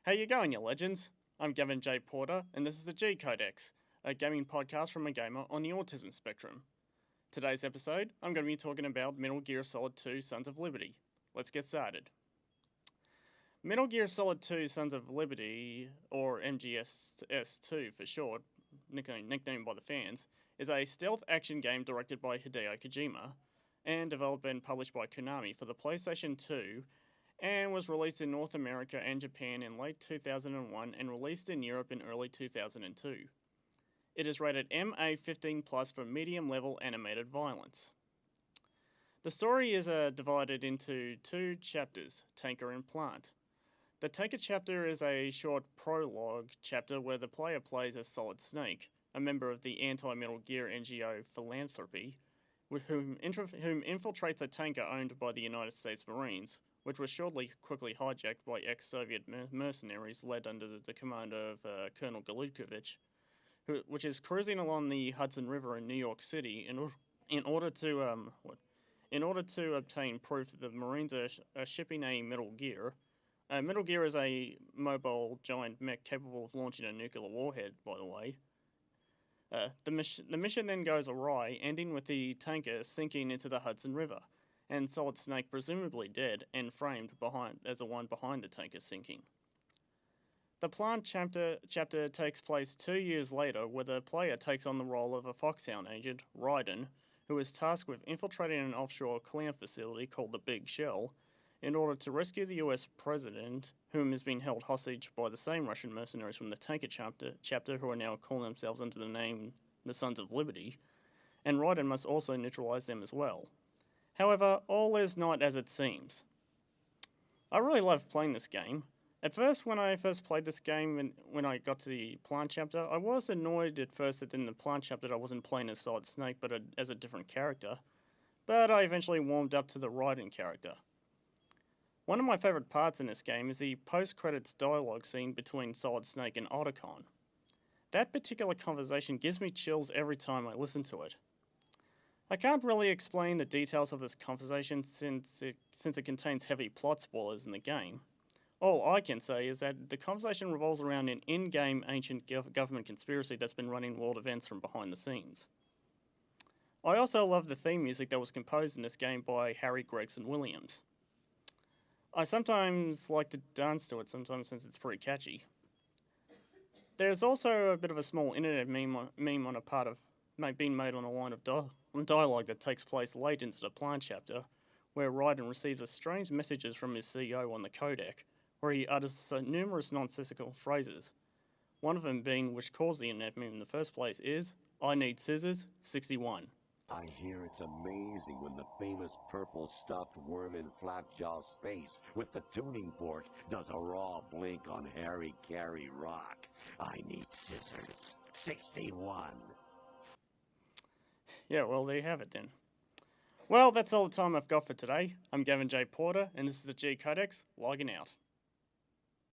How you going, you legends? I'm Gavin J. Porter, and this is the G CODEX, a gaming podcast from a gamer on the autism spectrum. Today's episode, I'm going to be talking about Metal Gear Solid 2 Sons of Liberty. Let's get started. Metal Gear Solid 2 Sons of Liberty, or MGS2 for short, nicknamed by the fans, is a stealth action game directed by Hideo Kojima and developed and published by Konami for the PlayStation 2 and was released in North America and Japan in late 2001 and released in Europe in early 2002. It is rated MA15+ for medium-level animated violence. The story is divided into two chapters, Tanker and Implant. The Tanker chapter is a short prologue chapter where the player plays as Solid Snake, a member of the anti-Metal Gear NGO Philanthropy, whom infiltrates a tanker owned by the United States Marines, which was quickly hijacked by ex-Soviet mercenaries led under the command of Colonel Galukovich, which is cruising along the Hudson River in New York City in order to obtain proof that the Marines are shipping a Metal Gear. Metal Gear is a mobile giant mech capable of launching a nuclear warhead, by the way. The mission then goes awry, ending with the tanker sinking into the Hudson River, and Solid Snake presumably dead and framed as the one behind the tanker sinking. The Plant chapter takes place 2 years later, where the player takes on the role of a Foxhound agent, Raiden, who is tasked with infiltrating an offshore clan facility called the Big Shell in order to rescue the US president, whom has been held hostage by the same Russian mercenaries from the Tanker chapter who are now calling themselves under the name the Sons of Liberty, and Raiden must also neutralize them as well. However, all is not as it seems. I really loved playing this game. At first, when I first played this game, when I got to the Plant chapter, I was annoyed at first that in the Plant chapter I wasn't playing as Solid Snake, but as a different character. But I eventually warmed up to the Raiden character. One of my favourite parts in this game is the post-credits dialogue scene between Solid Snake and Otacon. That particular conversation gives me chills every time I listen to it. I can't really explain the details of this conversation since it contains heavy plot spoilers in the game. All I can say is that the conversation revolves around an in-game ancient government conspiracy that's been running world events from behind the scenes. I also love the theme music that was composed in this game by Harry Gregson Williams. I sometimes like to dance to it since it's pretty catchy. There's also a bit of a small internet meme on a part of being made on a line of dialogue that takes place late into the Plant chapter, where Raiden receives a strange messages from his CEO on the codec, where he utters numerous nonsensical phrases. One of them being, which caused the internet meme in the first place, is, "I need scissors, 61. I hear it's amazing when the famous purple stuffed worm in Flapjaw Space with the tuning fork does a raw blink on Harry Carey Rock. I need scissors, 61. Yeah, well, there you have it then. Well, that's all the time I've got for today. I'm Gavin J. Porter, and this is the G Codex, logging out.